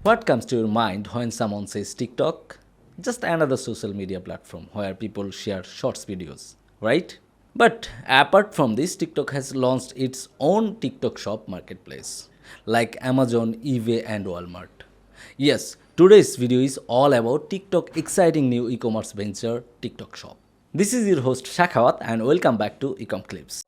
What comes to your mind when someone says TikTok? Just another social media platform where people share shorts videos, right? But apart from this, TikTok has launched its own TikTok shop marketplace, like Amazon, eBay, and Walmart. Yes, today's video is all about TikTok exciting new e-commerce venture, TikTok shop. This is your host Sakhawat and welcome back to Ecomclips.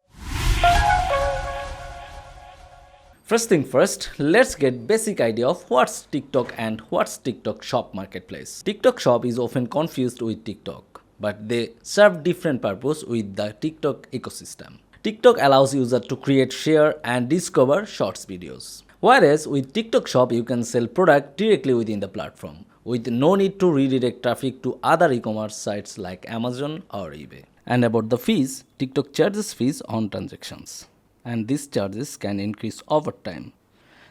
First thing first, let's get basic idea of what's TikTok and what's TikTok Shop Marketplace. TikTok Shop is often confused with TikTok, but they serve different purpose with the TikTok ecosystem. TikTok allows users to create, share and discover shorts videos. Whereas with TikTok Shop you can sell product directly within the platform with no need to redirect traffic to other e-commerce sites like Amazon or eBay. And about the fees, TikTok charges fees on transactions, and these charges can increase over time.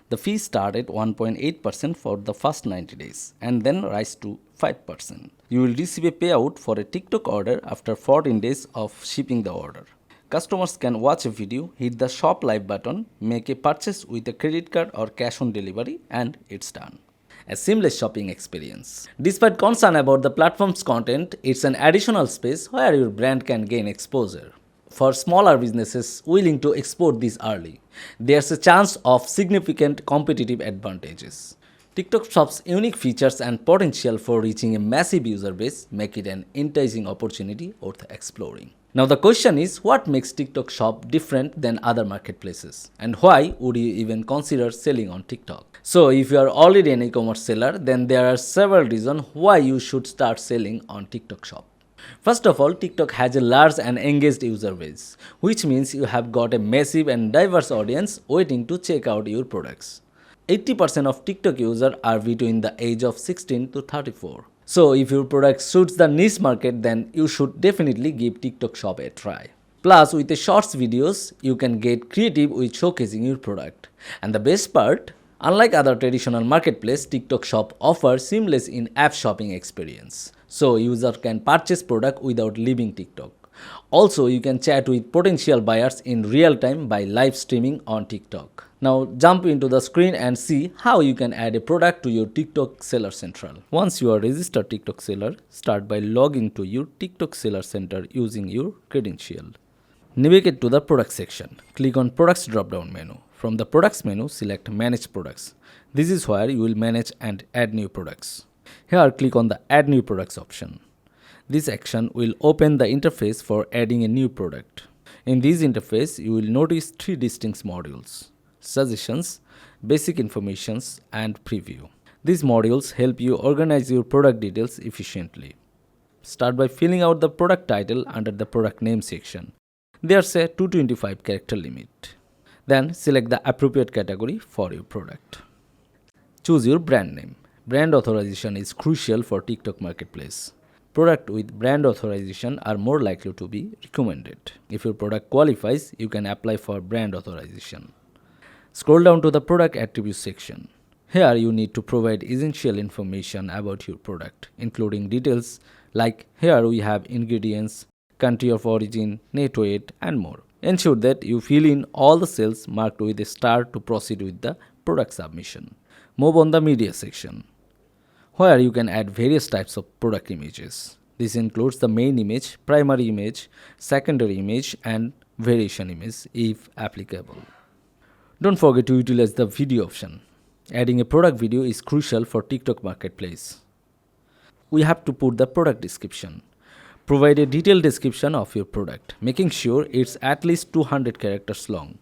The fees start at 1.8% for the first 90 days and then rise to 5%. You will receive a payout for a TikTok order after 14 days of shipping the order. Customers can watch a video, hit the shop live button, make a purchase with a credit card or cash on delivery, and it's done. A seamless shopping experience. Despite concern about the platform's content, it's an additional space where your brand can gain exposure. For smaller businesses willing to export this early, there's a chance of significant competitive advantages. TikTok Shop's unique features and potential for reaching a massive user base make it an enticing opportunity worth exploring. Now the question is, what makes TikTok Shop different than other marketplaces? And why would you even consider selling on TikTok? So if you are already an e-commerce seller, then there are several reasons why you should start selling on TikTok Shop. First of all, TikTok has a large and engaged user base, which means you have got a massive and diverse audience waiting to check out your products. 80% of TikTok users are between the age of 16 to 34. So if your product suits the niche market, then you should definitely give TikTok Shop a try. Plus, with the shorts videos, you can get creative with showcasing your product. And the best part, unlike other traditional marketplace, TikTok Shop offers seamless in-app shopping experience. So user can purchase product without leaving TikTok. Also, you can chat with potential buyers in real time by live streaming on TikTok. Now jump into the screen and see how you can add a product to your TikTok Seller Central. Once you are registered TikTok seller, start by logging to your TikTok Seller Center using your credential. Navigate to the product section. Click on products drop-down menu. From the products menu, select manage products. This is where you will manage and add new products. Here click on the add new products option. This action will open the interface for adding a new product. In this interface, you will notice three distinct modules: suggestions, basic informations, and preview. These modules help you organize your product details efficiently. Start by filling out the product title under the product name section. There's a 225 character limit. Then select the appropriate category for your product. Choose your brand name. Brand authorization is crucial for TikTok Marketplace. Products with brand authorization are more likely to be recommended. If your product qualifies, you can apply for brand authorization. Scroll down to the product attributes section. Here you need to provide essential information about your product, including details like here we have ingredients, country of origin, net weight, and more. Ensure that you fill in all the cells marked with a star to proceed with the product submission. Move on the media section, where you can add various types of product images. This includes the main image, primary image, secondary image, and variation image if applicable. Don't forget to utilize the video option. Adding a product video is crucial for TikTok Marketplace. We have to put the product description. Provide a detailed description of your product, making sure it's at least 200 characters long.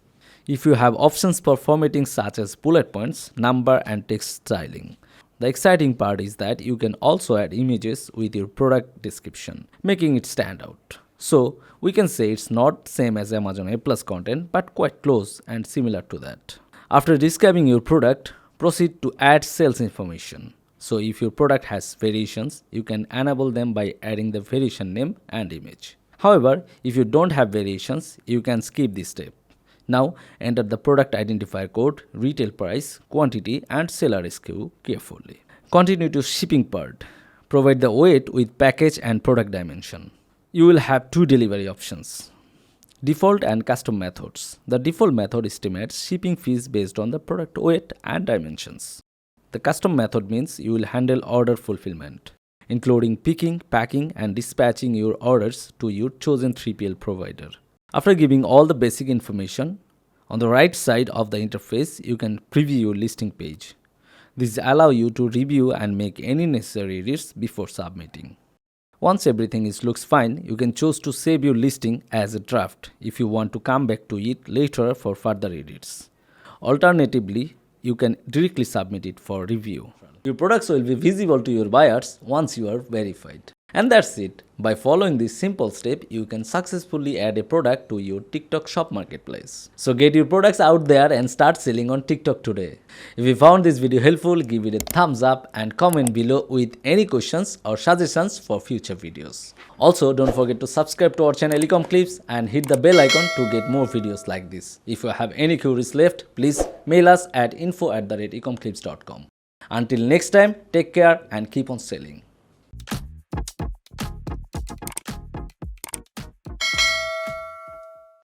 If you have options for formatting such as bullet points, number, and text styling. The exciting part is that you can also add images with your product description, making it stand out. So, we can say it's not same as Amazon A+ content, but quite close and similar to that. After describing your product, proceed to add sales information. So, if your product has variations, you can enable them by adding the variation name and image. However, if you don't have variations, you can skip this step. Now, enter the product identifier code, retail price, quantity, and seller SKU carefully. Continue to shipping part. Provide the weight with package and product dimension. You will have two delivery options: default and custom methods. The default method estimates shipping fees based on the product weight and dimensions. The custom method means you will handle order fulfillment, including picking, packing, and dispatching your orders to your chosen 3PL provider. After giving all the basic information, on the right side of the interface, you can preview your listing page. This allows you to review and make any necessary edits before submitting. Once everything looks fine, you can choose to save your listing as a draft if you want to come back to it later for further edits. Alternatively, you can directly submit it for review. Your products will be visible to your buyers once you are verified. And that's it. By following this simple step, you can successfully add a product to your TikTok shop marketplace. So get your products out there and start selling on TikTok today. If you found this video helpful, give it a thumbs up and comment below with any questions or suggestions for future videos. Also, don't forget to subscribe to our channel Ecomclips and hit the bell icon to get more videos like this. If you have any queries left, please mail us at info@ecomclips.com. Until next time, take care and keep on selling.